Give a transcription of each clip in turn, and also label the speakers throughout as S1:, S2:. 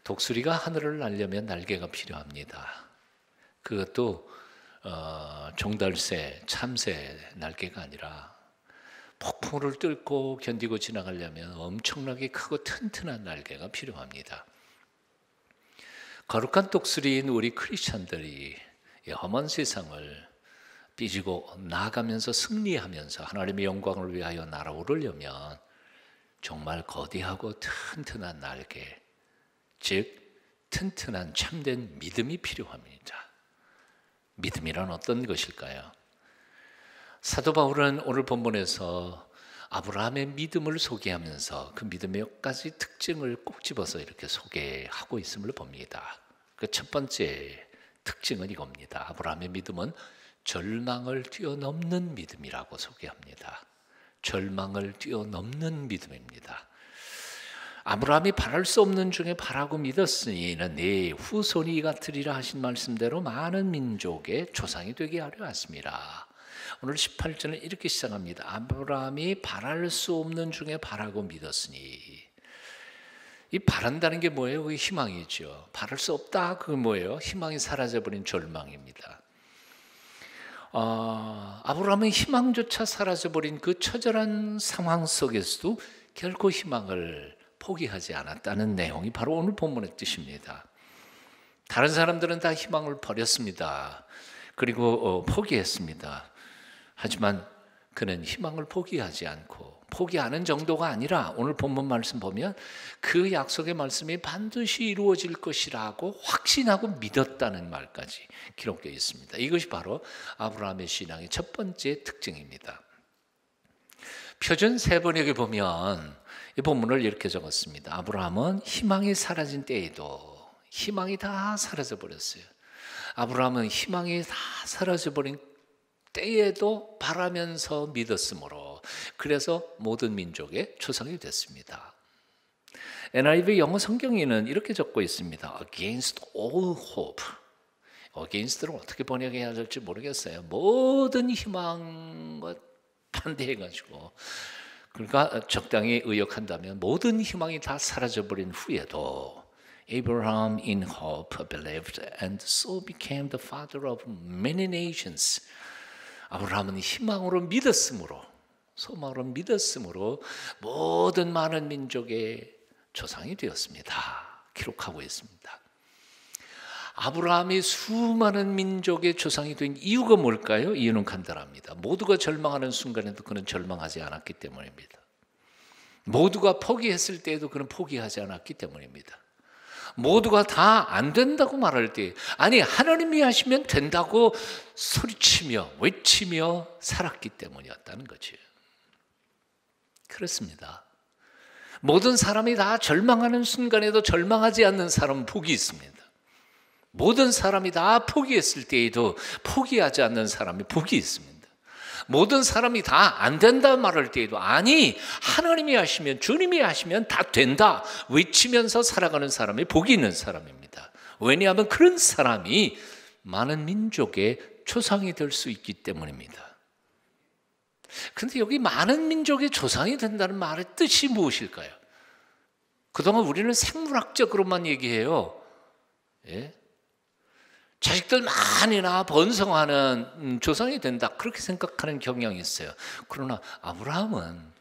S1: 독수리가 하늘을 날려면 날개가 필요합니다. 그것도 종달새, 참새 날개가 아니라 폭풍을 뚫고 견디고 지나가려면 엄청나게 크고 튼튼한 날개가 필요합니다. 거룩한 독수리인 우리 크리스찬들이 이 험한 세상을 삐지고 나아가면서 승리하면서 하나님의 영광을 위하여 날아오르려면 정말 거대하고 튼튼한 날개, 즉 튼튼한 참된 믿음이 필요합니다. 믿음이란 어떤 것일까요? 사도 바울은 오늘 본문에서 아브라함의 믿음을 소개하면서 그 믿음의 몇 가지 특징을 꼭 집어서 이렇게 소개하고 있음을 봅니다. 그 첫 번째 특징은 이겁니다. 아브라함의 믿음은 절망을 뛰어넘는 믿음이라고 소개합니다. 절망을 뛰어넘는 믿음입니다. 아브라함이 바랄 수 없는 중에 바라고 믿었으니 이는 네 후손이 이같으리라 하신 말씀대로 많은 민족의 조상이 되게 하려 하심이라. 오늘 18절은 이렇게 시작합니다. 아브라함이 바랄 수 없는 중에 바라고 믿었으니. 이 바란다는 게 뭐예요? 그게 희망이죠. 바랄 수 없다, 그게 뭐예요? 희망이 사라져버린 절망입니다. 아브라함은 희망조차 사라져버린 그 처절한 상황 속에서도 결코 희망을 포기하지 않았다는 내용이 바로 오늘 본문의 뜻입니다. 다른 사람들은 다 희망을 버렸습니다. 그리고 포기했습니다. 하지만 그는 희망을 포기하지 않고, 포기하는 정도가 아니라 오늘 본문 말씀 보면 그 약속의 말씀이 반드시 이루어질 것이라고 확신하고 믿었다는 말까지 기록되어 있습니다. 이것이 바로 아브라함의 신앙의 첫 번째 특징입니다. 표준 세번역에 보면 이 본문을 이렇게 적었습니다. 아브라함은 희망이 사라진 때에도, 희망이 다 사라져 버렸어요. 아브라함은 희망이 다 사라져 버린 때에도 바라면서 믿었으므로 그래서 모든 민족의 조상이 됐습니다. NIV 영어 성경에는 이렇게 적고 있습니다. Against all hope. Against를 어떻게 번역해야 할지 모르겠어요. 모든 희망과 반대해가지고, 그러니까 적당히 의역한다면 모든 희망이 다 사라져버린 후에도 Abraham in hope believed and so became the father of many nations. 아브라함은 희망으로 믿었으므로, 소망으로 믿었으므로 모든 많은 민족의 조상이 되었습니다. 기록하고 있습니다. 아브라함이 수많은 민족의 조상이 된 이유가 뭘까요? 이유는 간단합니다. 모두가 절망하는 순간에도 그는 절망하지 않았기 때문입니다. 모두가 포기했을 때에도 그는 포기하지 않았기 때문입니다. 모두가 다 안 된다고 말할 때, 아니 하나님이 하시면 된다고 소리치며 외치며 살았기 때문이었다는 거죠. 그렇습니다. 모든 사람이 다 절망하는 순간에도 절망하지 않는 사람은 복이 있습니다. 모든 사람이 다 포기했을 때에도 포기하지 않는 사람이 복이 있습니다. 모든 사람이 다 안 된다 말할 때에도 아니 하나님이 하시면, 주님이 하시면 다 된다 외치면서 살아가는 사람이 복이 있는 사람입니다. 왜냐하면 그런 사람이 많은 민족의 조상이 될 수 있기 때문입니다. 그런데 여기 많은 민족의 조상이 된다는 말의 뜻이 무엇일까요? 그동안 우리는 생물학적으로만 얘기해요. 예? 자식들 많이 낳아 번성하는 조상이 된다, 그렇게 생각하는 경향이 있어요. 그러나 아브라함은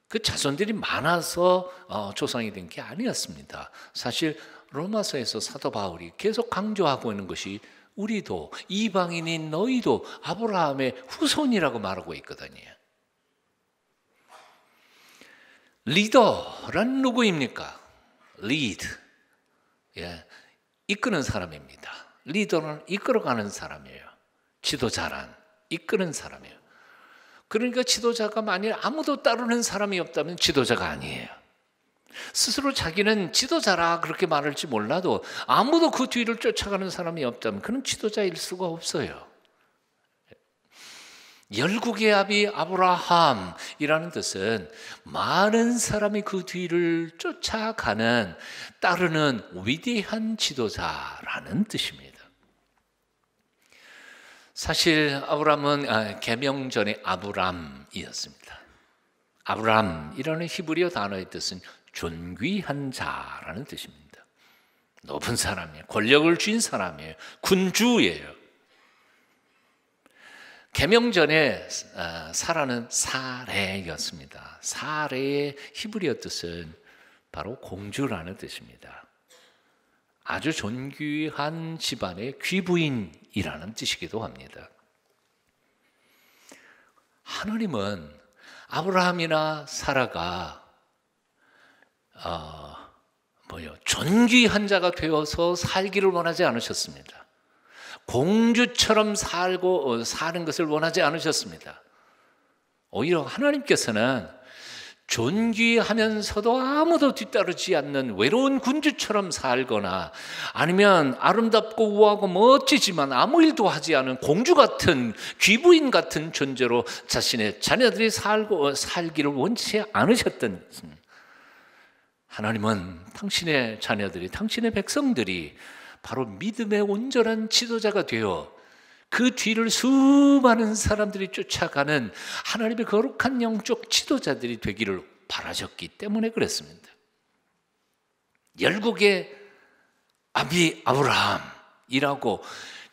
S1: 그 자손들이 많아서 조상이 된 게 아니었습니다. 사실 로마서에서 사도 바울이 계속 강조하고 있는 것이 우리도, 이방인인 너희도 아브라함의 후손이라고 말하고 있거든요. 리더란 누구입니까? 리드, 예, 이끄는 사람입니다. 리더는 이끌어가는 사람이에요. 지도자란 이끄는 사람이에요. 그러니까 지도자가 만일 아무도 따르는 사람이 없다면 지도자가 아니에요. 스스로 자기는 지도자라 그렇게 말할지 몰라도 아무도 그 뒤를 쫓아가는 사람이 없다면 그는 지도자일 수가 없어요. 열국의 아비 아브라함이라는 뜻은 많은 사람이 그 뒤를 쫓아가는, 따르는 위대한 지도자라는 뜻입니다. 사실 아브라함은 계명 전에 아브람이었습니다. 아브람이라는 히브리어 단어의 뜻은 존귀한 자라는 뜻입니다. 높은 사람이에요. 권력을 쥔 사람이에요. 군주예요. 계명 전에 사라는 사레였습니다. 사레의 히브리어 뜻은 바로 공주라는 뜻입니다. 아주 존귀한 집안의 귀부인이라는 뜻이기도 합니다. 하나님은 아브라함이나 사라가 존귀한 자가 되어서 살기를 원하지 않으셨습니다. 공주처럼 사는 것을 원하지 않으셨습니다. 오히려 하나님께서는 존귀하면서도 아무도 뒤따르지 않는 외로운 군주처럼 살거나 아니면 아름답고 우아하고 멋지지만 아무 일도 하지 않은 공주 같은 귀부인 같은 존재로 자신의 자녀들이 살기를 원치 않으셨던 것입니다. 하나님은 당신의 자녀들이, 당신의 백성들이 바로 믿음의 온전한 지도자가 되어 그 뒤를 수많은 사람들이 쫓아가는 하나님의 거룩한 영적 지도자들이 되기를 바라셨기 때문에 그랬습니다. 열국의 아비 아브라함이라고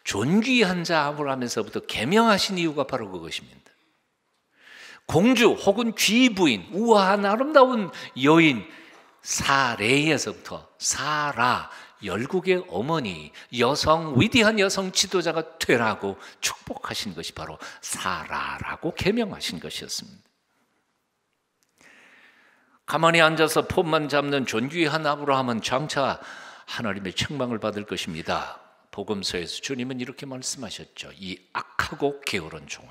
S1: 존귀한 자 아브라함에서부터 계명하신 이유가 바로 그것입니다. 공주 혹은 귀부인, 우아한 아름다운 여인 사레에서부터 사라, 열국의 어머니, 여성, 위대한 여성 지도자가 되라고 축복하신 것이 바로 사라라고 계명하신 것이었습니다. 가만히 앉아서 폼만 잡는 존귀한 아브라함은 장차 하나님의 책망을 받을 것입니다. 복음서에서 주님은 이렇게 말씀하셨죠. 이 악하고 게으른 종아,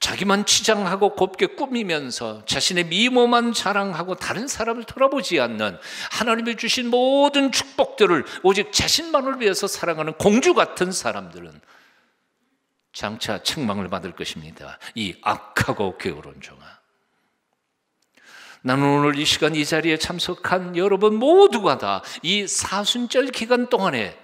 S1: 자기만 치장하고 곱게 꾸미면서 자신의 미모만 자랑하고 다른 사람을 돌아보지 않는, 하나님이 주신 모든 축복들을 오직 자신만을 위해서 살아가는 공주 같은 사람들은 장차 책망을 받을 것입니다. 이 악하고 게으른 종아. 나는 오늘 이 시간 이 자리에 참석한 여러분 모두가 다 이 사순절 기간 동안에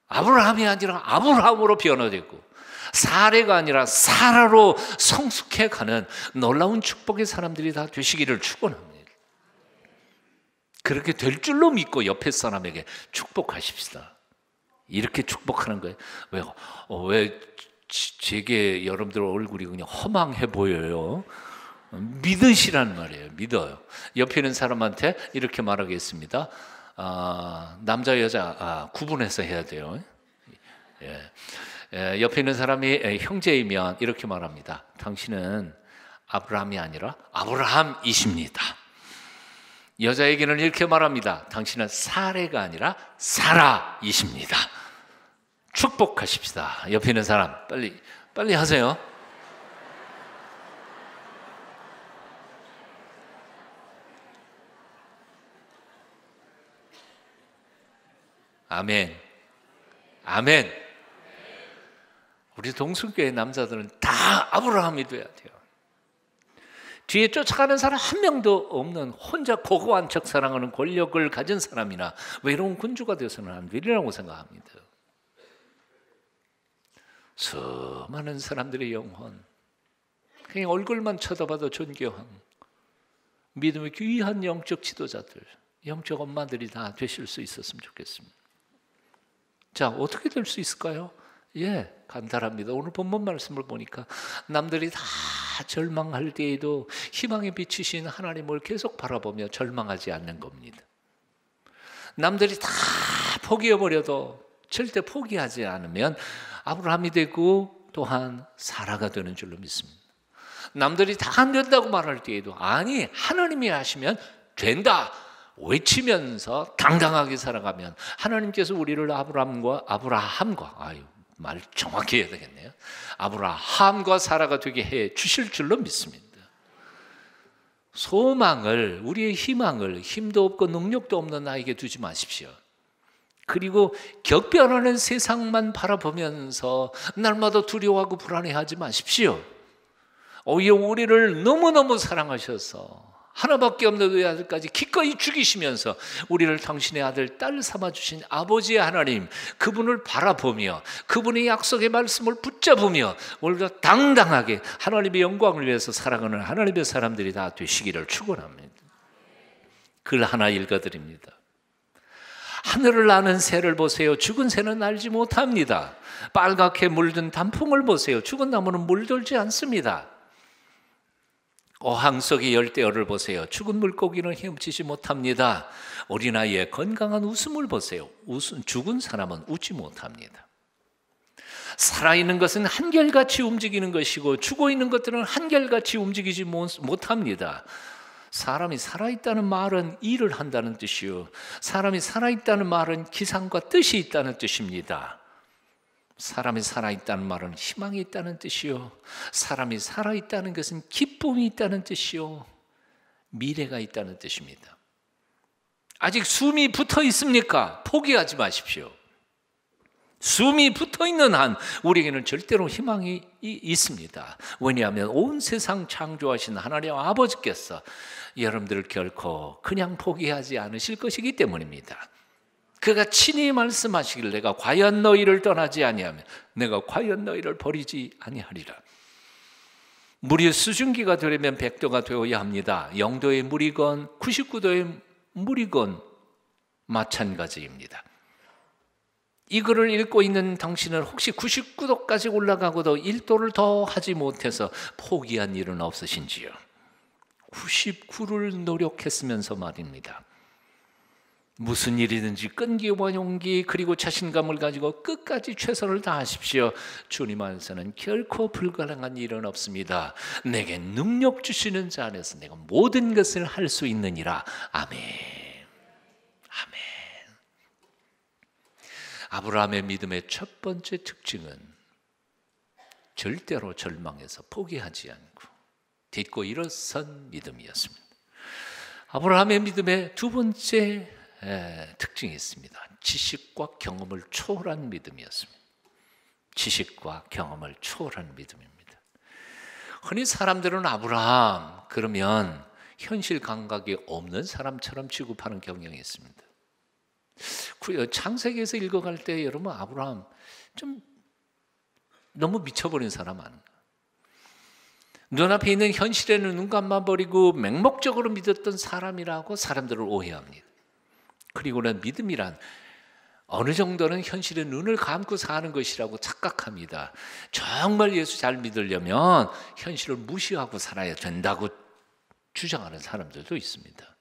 S1: 아브라함이 아니라 아브라함으로 변화되고 사레가 아니라 사라로 성숙해가는 놀라운 축복의 사람들이 다 되시기를 축원합니다. 그렇게 될 줄로 믿고 옆에 사람에게 축복하십시다. 이렇게 축복하는 거예요. 왜요? 왜 제게 여러분들 얼굴이 그냥 허망해 보여요? 믿으시란 말이에요. 믿어요. 옆에 있는 사람한테 이렇게 말하겠습니다. 남자 여자 구분해서 해야 돼요. 옆에 있는 사람이 형제이면 이렇게 말합니다. 당신은 아브라함이 아니라 아브라함이십니다. 여자에게는 이렇게 말합니다. 당신은 사레가 아니라 사라이십니다. 축복하십시다. 옆에 있는 사람 빨리 하세요. 아멘. 아멘. 우리 동순교회 남자들은 다 아브라함이 돼야 돼요. 뒤에 쫓아가는 사람 한 명도 없는 혼자 고고한 척 사랑하는 권력을 가진 사람이나 외로운 군주가 되어서는 안 되리라고 생각합니다. 수많은 사람들의 영혼, 그냥 얼굴만 쳐다봐도 존경함, 믿음의 귀한 영적 지도자들, 영적 엄마들이 다 되실 수 있었으면 좋겠습니다. 자, 어떻게 될 수 있을까요? 간단합니다. 오늘 본문 말씀을 보니까 남들이 다 절망할 때에도 희망의 빛이신 하나님을 계속 바라보며 절망하지 않는 겁니다. 남들이 다 포기해버려도 절대 포기하지 않으면 아브라함이 되고 또한 사라가 되는 줄로 믿습니다. 남들이 다 안 된다고 말할 때에도 아니, 하나님이 하시면 된다 외치면서 당당하게 살아가면 하나님께서 우리를 아브라함과 말 정확히 해야 되겠네요. 아브라함과 사라가 되게 해 주실 줄로 믿습니다. 소망을, 우리의 희망을 힘도 없고 능력도 없는 나에게 두지 마십시오. 그리고 격변하는 세상만 바라보면서 날마다 두려워하고 불안해하지 마십시오. 오히려 우리를 너무너무 사랑하셔서 하나밖에 없는 외아들까지 기꺼이 죽이시면서 우리를 당신의 아들, 딸 삼아주신 아버지의 하나님, 그분을 바라보며 그분의 약속의 말씀을 붙잡으며 오늘도 당당하게 하나님의 영광을 위해서 살아가는 하나님의 사람들이 다 되시기를 축원합니다. 글 하나 읽어드립니다. 하늘을 나는 새를 보세요. 죽은 새는 날지 못합니다. 빨갛게 물든 단풍을 보세요. 죽은 나무는 물들지 않습니다. 어항 속의 열대어를 보세요. 죽은 물고기는 헤엄치지 못합니다. 어린아이의 건강한 웃음을 보세요. 죽은 사람은 웃지 못합니다. 살아있는 것은 한결같이 움직이는 것이고 죽어있는 것들은 한결같이 움직이지 못합니다. 사람이 살아있다는 말은 일을 한다는 뜻이요, 사람이 살아있다는 말은 기상과 뜻이 있다는 뜻입니다. 사람이 살아있다는 말은 희망이 있다는 뜻이요, 사람이 살아있다는 것은 기쁨이 있다는 뜻이요, 미래가 있다는 뜻입니다. 아직 숨이 붙어 있습니까? 포기하지 마십시오. 숨이 붙어있는 한 우리에게는 절대로 희망이 있습니다. 왜냐하면 온 세상 창조하신 하나님 아버지께서 여러분들을 결코 그냥 포기하지 않으실 것이기 때문입니다. 그가 친히 말씀하시길 내가 과연 너희를 떠나지 아니하면 내가 과연 너희를 버리지 아니하리라. 물이 수증기가 되려면 100도가 되어야 합니다. 0도의 물이건 99도의 물이건 마찬가지입니다. 이 글을 읽고 있는 당신은 혹시 99도까지 올라가고도 1도를 더 하지 못해서 포기한 일은 없으신지요? 99를 노력했으면서 말입니다. 무슨 일이든지 끈기와 용기 그리고 자신감을 가지고 끝까지 최선을 다하십시오. 주님 안에서는 결코 불가능한 일은 없습니다. 내게 능력 주시는 자 안에서 내가 모든 것을 할 수 있느니라. 아멘. 아멘. 아브라함의 믿음의 첫 번째 특징은 절대로 절망해서 포기하지 않고 딛고 일어선 믿음이었습니다. 아브라함의 믿음의 두 번째 특징이 있습니다. 지식과 경험을 초월한 믿음이었습니다. 지식과 경험을 초월한 믿음입니다. 흔히 사람들은 아브라함 그러면 현실 감각이 없는 사람처럼 취급하는 경향이 있습니다. 창세기에서 읽어갈 때 여러분 아브라함 좀 너무 미쳐버린 사람 아닌가? 눈앞에 있는 현실에는 눈 감아버리고 맹목적으로 믿었던 사람이라고 사람들을 오해합니다. 그리고는 믿음이란 어느 정도는 현실에 눈을 감고 사는 것이라고 착각합니다. 정말 예수 잘 믿으려면 현실을 무시하고 살아야 된다고 주장하는 사람들도 있습니다.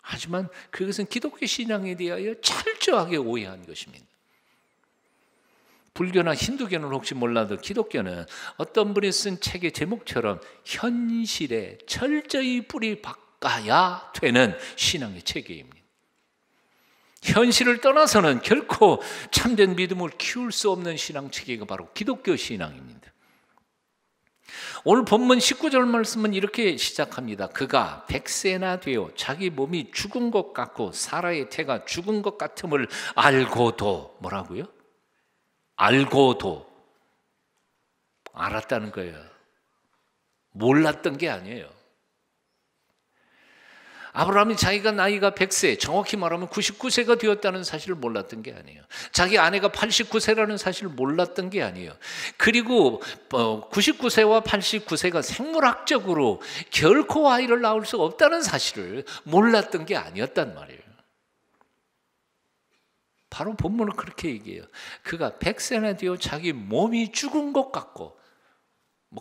S1: 하지만 그것은 기독교 신앙에 대하여 철저하게 오해한 것입니다. 불교나 힌두교는 혹시 몰라도 기독교는 어떤 분이 쓴 책의 제목처럼 현실에 철저히 뿌리 박아야 되는 신앙의 체계입니다. 현실을 떠나서는 결코 참된 믿음을 키울 수 없는 신앙 체계가 바로 기독교 신앙입니다. 오늘 본문 19절 말씀은 이렇게 시작합니다. 그가 100세나 되어 자기 몸이 죽은 것 같고 사라의 태가 죽은 것 같음을 알고도 뭐라고요? 알고도 알았다는 거예요. 몰랐던 게 아니에요. 아브라함이 자기가 나이가 100세, 정확히 말하면 99세가 되었다는 사실을 몰랐던 게 아니에요. 자기 아내가 89세라는 사실을 몰랐던 게 아니에요. 그리고 99세와 89세가 생물학적으로 결코 아이를 낳을 수 없다는 사실을 몰랐던 게 아니었단 말이에요. 바로 본문은 그렇게 얘기해요. 그가 100세나 되어 자기 몸이 죽은 것 같고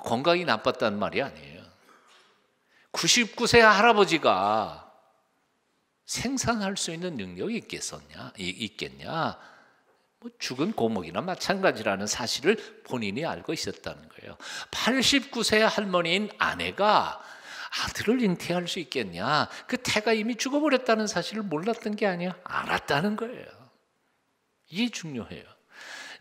S1: 건강이 나빴다는 말이 아니에요. 99세 할아버지가 생산할 수 있는 능력이 있겠냐? 죽은 고목이나 마찬가지라는 사실을 본인이 알고 있었다는 거예요. 89세 할머니인 아내가 아들을 잉태할 수 있겠냐? 그 태가 이미 죽어버렸다는 사실을 몰랐던 게 아니야. 알았다는 거예요. 이게 중요해요.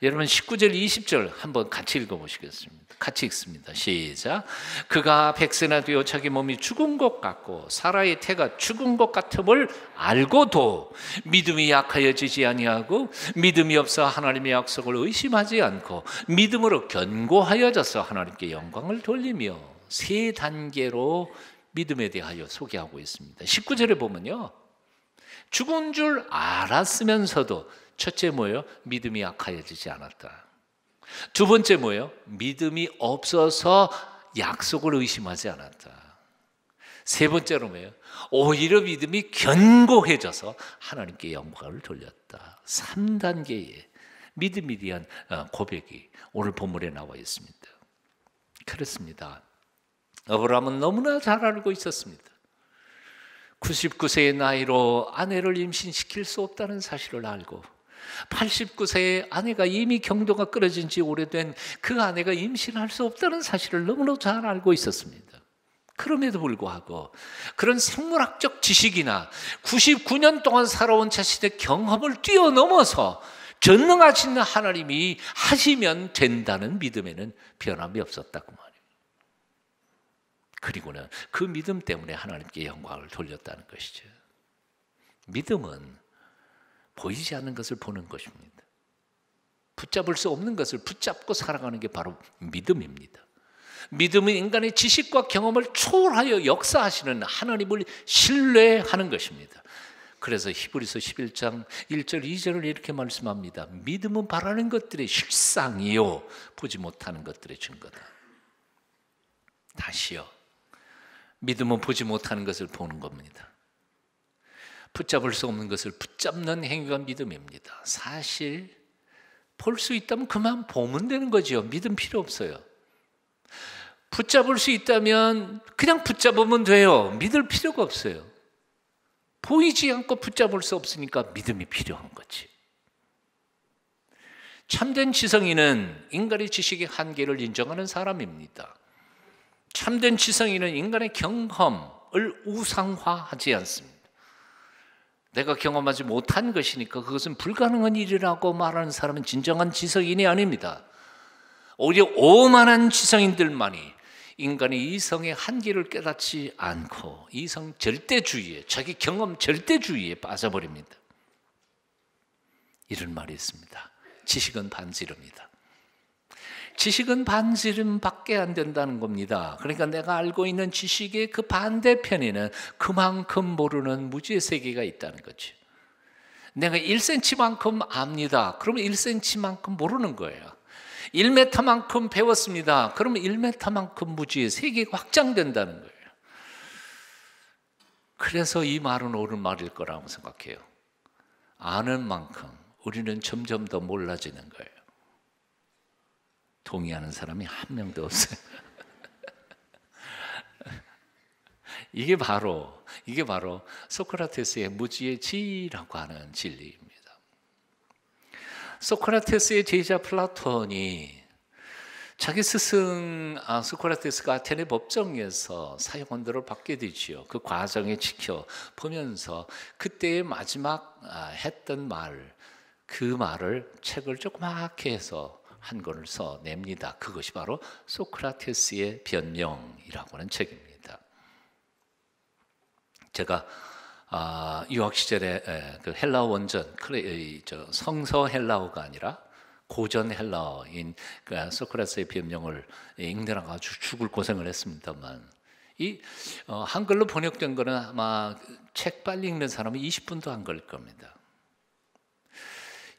S1: 여러분 19절 20절 한번 같이 읽어보시겠습니다. 같이 읽습니다. 시작. 그가 100세나 되어 자기 몸이 죽은 것 같고 사라의 태가 죽은 것 같음을 알고도 믿음이 약하여지지 아니하고 믿음이 없어 하나님의 약속을 의심하지 않고 믿음으로 견고하여져서 하나님께 영광을 돌리며 세 단계로 믿음에 대하여 소개하고 있습니다. 19절에 보면요, 죽은 줄 알았으면서도 첫째 뭐예요? 믿음이 약하여지지 않았다. 두 번째 뭐예요? 믿음이 없어서 약속을 의심하지 않았다. 세 번째로 뭐예요? 오히려 믿음이 견고해져서 하나님께 영광을 돌렸다. 3단계의 믿음에 대한 고백이 오늘 본문에 나와 있습니다. 그렇습니다. 아브라함은 너무나 잘 알고 있었습니다. 99세의 나이로 아내를 임신시킬 수 없다는 사실을 알고 89세의 아내가 이미 경도가 끊어진 지 오래된 그 아내가 임신할 수 없다는 사실을 너무나 잘 알고 있었습니다. 그럼에도 불구하고 그런 생물학적 지식이나 99년 동안 살아온 자신의 경험을 뛰어넘어서 전능하신 하나님이 하시면 된다는 믿음에는 변함이 없었다고 말이에요. 그리고는 그 믿음 때문에 하나님께 영광을 돌렸다는 것이죠. 믿음은 보이지 않는 것을 보는 것입니다. 붙잡을 수 없는 것을 붙잡고 살아가는 게 바로 믿음입니다. 믿음은 인간의 지식과 경험을 초월하여 역사하시는 하나님을 신뢰하는 것입니다. 그래서 히브리서 11장 1절 2절을 이렇게 말씀합니다. 믿음은 바라는 것들의 실상이요 보지 못하는 것들의 증거다. 다시요. 믿음은 보지 못하는 것을 보는 겁니다. 붙잡을 수 없는 것을 붙잡는 행위가 믿음입니다. 사실 볼 수 있다면 그만 보면 되는 거죠. 믿음 필요 없어요. 붙잡을 수 있다면 그냥 붙잡으면 돼요. 믿을 필요가 없어요. 보이지 않고 붙잡을 수 없으니까 믿음이 필요한 거지. 참된 지성인은 인간의 지식의 한계를 인정하는 사람입니다. 참된 지성인은 인간의 경험을 우상화하지 않습니다. 내가 경험하지 못한 것이니까 그것은 불가능한 일이라고 말하는 사람은 진정한 지성인이 아닙니다. 오히려 오만한 지성인들만이 인간의 이성의 한계를 깨닫지 않고 이성 절대주의에, 자기 경험 절대주의에 빠져버립니다. 이런 말이 있습니다. 지식은 반지름이다. 지식은 반지름밖에 안 된다는 겁니다. 그러니까 내가 알고 있는 지식의 그 반대편에는 그만큼 모르는 무지의 세계가 있다는 거죠. 내가 1cm만큼 압니다. 그러면 1cm만큼 모르는 거예요. 1m만큼 배웠습니다. 그러면 1m만큼 무지의 세계가 확장된다는 거예요. 그래서 이 말은 옳은 말일 거라고 생각해요. 아는 만큼 우리는 점점 더 몰라지는 거예요. 동의하는 사람이 한 명도 없어요. 이게 바로 소크라테스의 무지의 지라고 하는 진리입니다. 소크라테스의 제자 플라톤이 자기 스승 소크라테스가 아테네 법정에서 사형언도를 받게 되지요. 그 과정에 지켜보면서 그때의 마지막 했던 말, 그 말을 책을 조그맣게 해서 한 권을 써냅니다. 그것이 바로 소크라테스의 변명이라고 하는 책입니다. 제가 유학 시절에 그 헬라어 원전, 성서 헬라어가 아니라 고전 헬라어인 그 소크라테스의 변명을 읽느라고 아주 죽을 고생을 했습니다만, 이 한글로 번역된 거는 아마 책 빨리 읽는 사람은 20분도 안 걸릴 겁니다.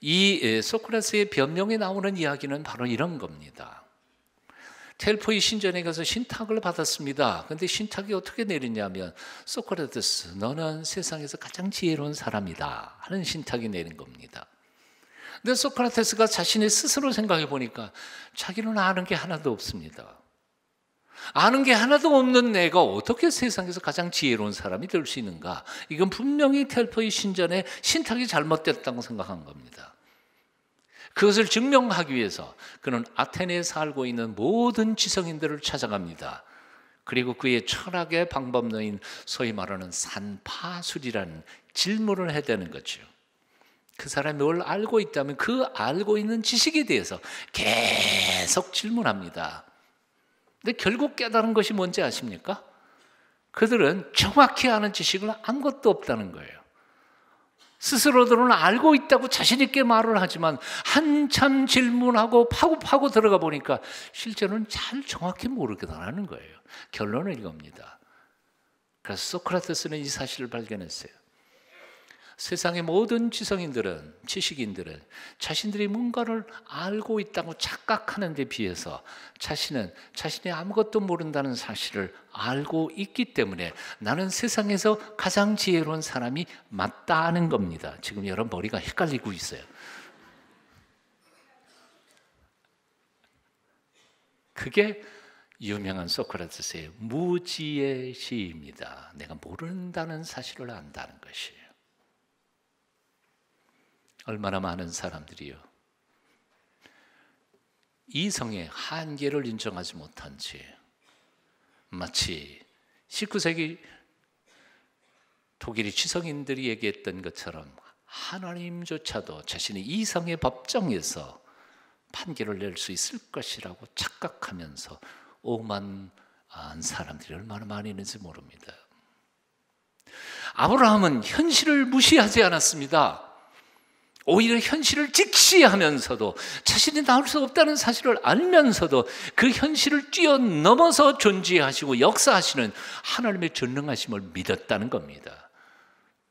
S1: 이 소크라테스의 변명에 나오는 이야기는 바로 이런 겁니다. 델포이 신전에 가서 신탁을 받았습니다. 그런데 신탁이 어떻게 내리냐면, 소크라테스, 너는 세상에서 가장 지혜로운 사람이다 하는 신탁이 내린 겁니다. 근데 소크라테스가 자신의 스스로 생각해 보니까 자기는 아는 게 하나도 없습니다. 아는 게 하나도 없는 내가 어떻게 세상에서 가장 지혜로운 사람이 될 수 있는가? 이건 분명히 델포이 신전의 신탁이 잘못됐다고 생각한 겁니다. 그것을 증명하기 위해서 그는 아테네에 살고 있는 모든 지성인들을 찾아갑니다. 그리고 그의 철학의 방법론인 소위 말하는 산파술이라는 질문을 해야 되는 거죠. 그 사람이 뭘 알고 있다면 그 알고 있는 지식에 대해서 계속 질문합니다. 근데 결국 깨달은 것이 뭔지 아십니까? 그들은 정확히 아는 지식은 아무것도 없다는 거예요. 스스로들은 알고 있다고 자신 있게 말을 하지만 한참 질문하고 파고 들어가 보니까 실제로는 잘 정확히 모르겠다는 거예요. 결론은 이겁니다. 그래서 소크라테스는 이 사실을 발견했어요. 세상의 모든 지성인들은, 지식인들은 자신들이 뭔가를 알고 있다고 착각하는 데 비해서 자신은 자신이 아무것도 모른다는 사실을 알고 있기 때문에 나는 세상에서 가장 지혜로운 사람이 맞다는 겁니다. 지금 여러분 머리가 헷갈리고 있어요. 그게 유명한 소크라테스의 무지의 시입니다. 내가 모른다는 사실을 안다는 것이에요. 얼마나 많은 사람들이요, 이성의 한계를 인정하지 못한 채 마치 19세기 독일의 지성인들이 얘기했던 것처럼 하나님조차도 자신의 이성의 법정에서 판결을 낼 수 있을 것이라고 착각하면서 오만한 사람들이 얼마나 많이 있는지 모릅니다. 아브라함은 현실을 무시하지 않았습니다. 오히려 현실을 직시하면서도 자신이 나올 수 없다는 사실을 알면서도 그 현실을 뛰어넘어서 존재하시고 역사하시는 하나님의 전능하심을 믿었다는 겁니다.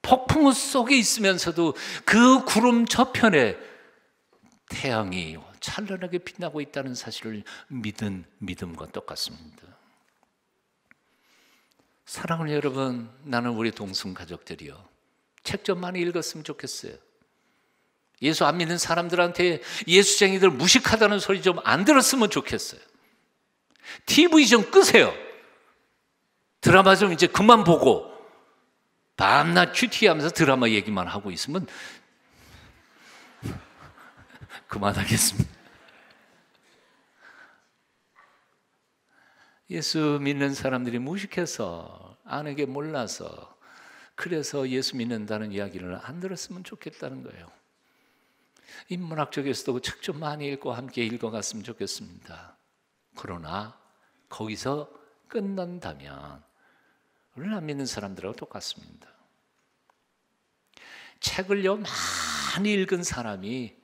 S1: 폭풍우 속에 있으면서도 그 구름 저편에 태양이 찬란하게 빛나고 있다는 사실을 믿은 믿음과 똑같습니다. 사랑하는 여러분, 나는 우리 동성 가족들이요, 책 좀 많이 읽었으면 좋겠어요. 예수 안 믿는 사람들한테 예수쟁이들 무식하다는 소리 좀 안 들었으면 좋겠어요. TV 좀 끄세요. 드라마 좀 이제 그만 보고 밤낮 큐티하면서 드라마 얘기만 하고 있으면 그만하겠습니다. 예수 믿는 사람들이 무식해서, 아는 게 몰라서, 그래서 예수 믿는다는 이야기를 안 들었으면 좋겠다는 거예요. 인문학적에서도 책 좀 많이 읽고 함께 읽어갔으면 좋겠습니다. 그러나 거기서 끝난다면 우리는 안 믿는 사람들하고 똑같습니다. 책을요 많이 읽은 사람이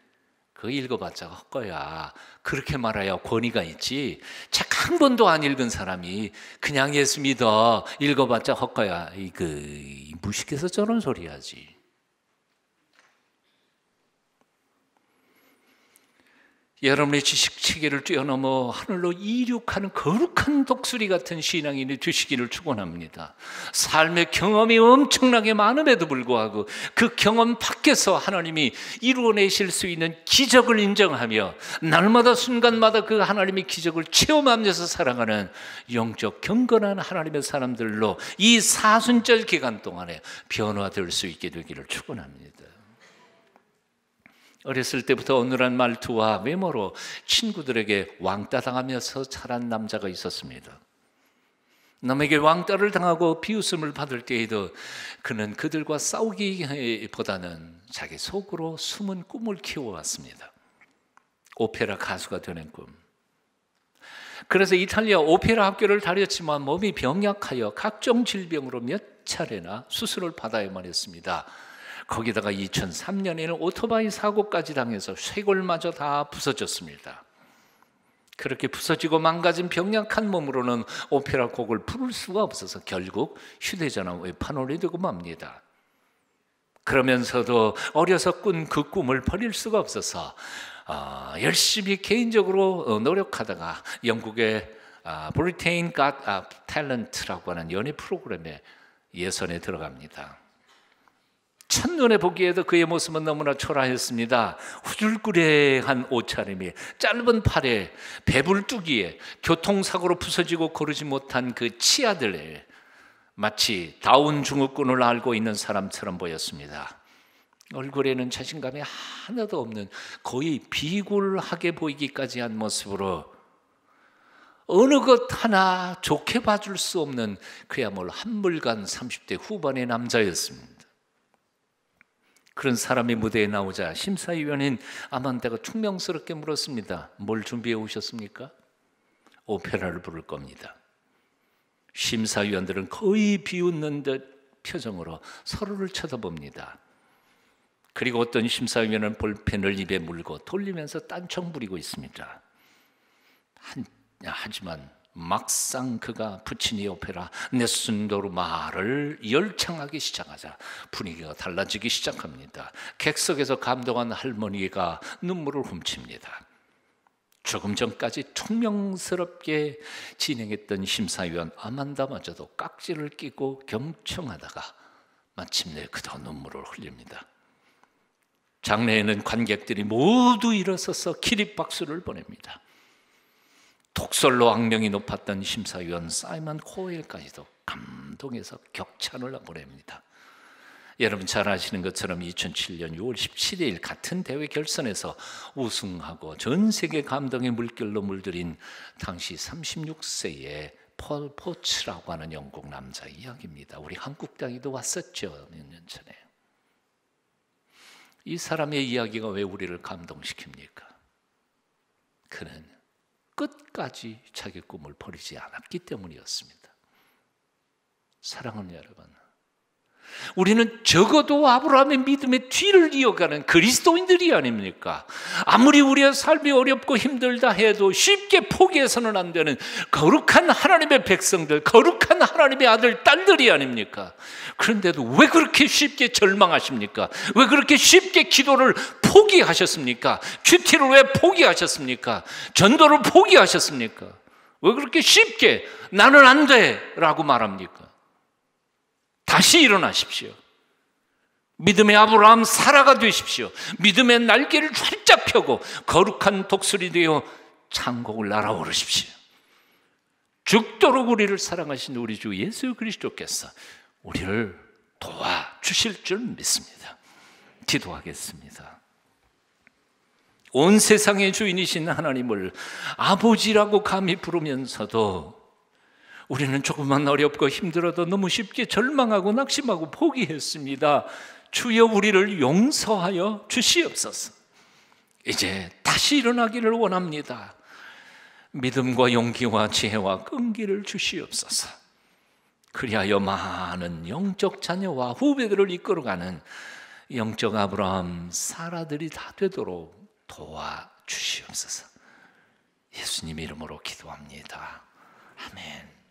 S1: 그거 읽어봤자 헛거야, 그렇게 말해야 권위가 있지, 책 한 번도 안 읽은 사람이 그냥 예수 믿어 읽어봤자 헛거야, 무식해서 저런 소리 하지. 여러분의 지식 체계를 뛰어넘어 하늘로 이륙하는 거룩한 독수리 같은 신앙인이 되시기를 축원합니다. 삶의 경험이 엄청나게 많음에도 불구하고 그 경험 밖에서 하나님이 이루어내실 수 있는 기적을 인정하며 날마다 순간마다 그 하나님의 기적을 체험하면서 살아가는 영적 경건한 하나님의 사람들로 이 사순절 기간 동안에 변화될 수 있게 되기를 축원합니다. 어렸을 때부터 어눌한 말투와 외모로 친구들에게 왕따 당하면서 자란 남자가 있었습니다. 남에게 왕따를 당하고 비웃음을 받을 때에도 그는 그들과 싸우기보다는 자기 속으로 숨은 꿈을 키워왔습니다. 오페라 가수가 되는 꿈. 그래서 이탈리아 오페라 학교를 다녔지만 몸이 병약하여 각종 질병으로 몇 차례나 수술을 받아야만 했습니다. 거기다가 2003년에는 오토바이 사고까지 당해서 쇄골마저 다 부서졌습니다. 그렇게 부서지고 망가진 병약한 몸으로는 오페라 곡을 부를 수가 없어서 결국 휴대전화 외판원이 되고 맙니다. 그러면서도 어려서 꾼 그 꿈을 버릴 수가 없어서 열심히 개인적으로 노력하다가 영국의 브리테인 갓 탤런트라고 하는 연예 프로그램에 예선에 들어갑니다. 첫눈에 보기에도 그의 모습은 너무나 초라했습니다. 후줄그레한 옷차림에 짧은 팔에 배불뚝이에 교통사고로 부서지고 거르지 못한 그 치아들에 마치 다운 증후군을 앓고 있는 사람처럼 보였습니다. 얼굴에는 자신감이 하나도 없는 거의 비굴하게 보이기까지 한 모습으로 어느 것 하나 좋게 봐줄 수 없는 그야말로 한물간 30대 후반의 남자였습니다. 그런 사람이 무대에 나오자 심사위원인 아만다가 충명스럽게 물었습니다. 뭘 준비해 오셨습니까? 오페라를 부를 겁니다. 심사위원들은 거의 비웃는 듯 표정으로 서로를 쳐다봅니다. 그리고 어떤 심사위원은 볼펜을 입에 물고 돌리면서 딴청 부리고 있습니다. 하지만 막상 그가 부친이 옆에라 넷순도로 말을 열창하기 시작하자 분위기가 달라지기 시작합니다. 객석에서 감동한 할머니가 눈물을 훔칩니다. 조금 전까지 퉁명스럽게 진행했던 심사위원 아만다마저도 깍지를 끼고 경청하다가 마침내 그도 눈물을 흘립니다. 장례에는 관객들이 모두 일어서서 기립박수를 보냅니다. 독설로 악명이 높았던 심사위원 사이먼 코웰까지도 감동해서 격찬을 보냅니다. 여러분 잘 아시는 것처럼 2007년 6월 17일 같은 대회 결선에서 우승하고 전 세계 감동의 물결로 물들인 당시 36세의 폴 포츠라고 하는 영국 남자 이야기입니다. 우리 한국 땅에도 왔었죠, 몇 년 전에. 이 사람의 이야기가 왜 우리를 감동시킵니까? 그는 끝까지 자기 꿈을 버리지 않았기 때문이었습니다. 사랑하는 여러분, 우리는 적어도 아브라함의 믿음의 뒤를 이어가는 그리스도인들이 아닙니까? 아무리 우리의 삶이 어렵고 힘들다 해도 쉽게 포기해서는 안 되는 거룩한 하나님의 백성들, 거룩한 하나님의 아들, 딸들이 아닙니까? 그런데도 왜 그렇게 쉽게 절망하십니까? 왜 그렇게 쉽게 기도를 포기하셨습니까? 큐티를 왜 포기하셨습니까? 전도를 포기하셨습니까? 왜 그렇게 쉽게 나는 안 돼 라고 말합니까? 다시 일어나십시오. 믿음의 아브라함 사라가 되십시오. 믿음의 날개를 활짝 펴고 거룩한 독수리 되어 창공을 날아오르십시오. 죽도록 우리를 사랑하신 우리 주 예수 그리스도께서 우리를 도와주실 줄 믿습니다. 기도하겠습니다. 온 세상의 주인이신 하나님을 아버지라고 감히 부르면서도 우리는 조금만 어렵고 힘들어도 너무 쉽게 절망하고 낙심하고 포기했습니다. 주여 우리를 용서하여 주시옵소서. 이제 다시 일어나기를 원합니다. 믿음과 용기와 지혜와 끈기를 주시옵소서. 그리하여 많은 영적 자녀와 후배들을 이끌어가는 영적 아브라함 사라들이 다 되도록 도와주시옵소서. 예수님 이름으로 기도합니다. 아멘.